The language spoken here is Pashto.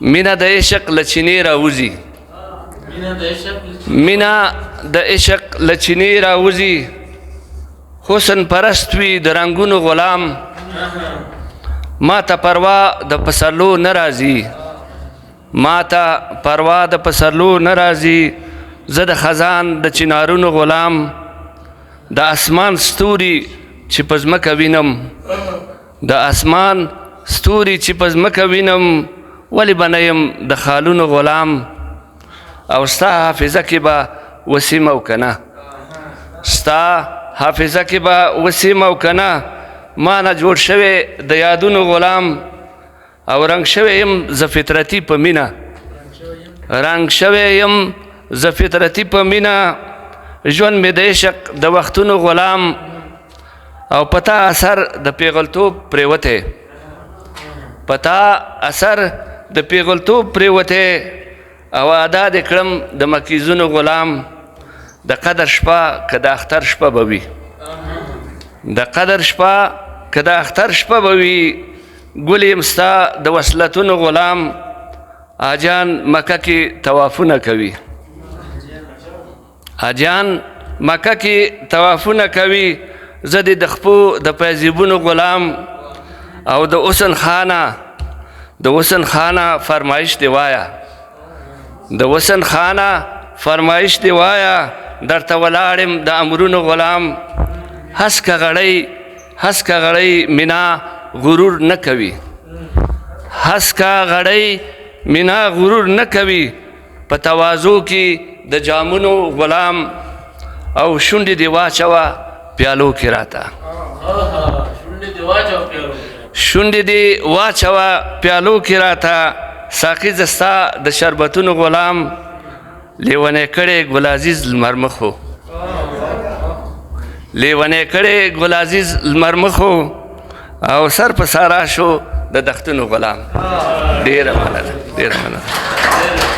مینا د عشق له چینې راوځي مینا د عشق له چینې راوځي حسن پرست وي د رنګونو غلام ما ته پروا د پسرلو نه راځي ما ته پروا د پسرلو نه راځي زه د خزان د چنارونو غلام د اسمان ستوري چې په ځمکه وینم د اسمان ستوري چې په ځمکه وینم ولې به نه یم د خالونو غلام او ستا حافظه کې به وسیم او که نه ستا حافظه کې به وسیم او که نه ما نه جوړ شوی د یادونو غلام او رنګ شوی یم زه فطرتي په مینه رنګ شوی یم زه فطرتي په مینه ژوند مې د عشق د وختونو غلام او پتا اثر د پیغلتوب پرېوتی پتا اثر د پیغلتوب پرېوتی او ادا دې کړم د مکیزونو غلام د قدر شپه که د اختر شپه به وي د قدر شپه که د اختر شپه به وي ګل یم ستا د وصلتونو غلام حاجیان مکه کې طوافونه کوي حاجیان مکه کې طوافونه کوي زه دې د خپو د پیزیبونو غلام او د حسن خانه فرمایش دی وایا د حسن خانه فرمایش دی وایا درته ولاړم د امرونو غلام هسکه غړی مینا غرور نه کوي هسکه غړی مینا غرور نه کوي په تواضع کې د جامونو غلام او شونډې دې واچوه پیالو کې راته شونډې دې واچوه پیالو کې راته ساقي زه ستا د شربتونو غلام لیونی کړی ګلعزیز لمر مخو لیونی کړی ګلعزیز لمر مخو او سر په سارا شو د دختونو غلام ډېره مننه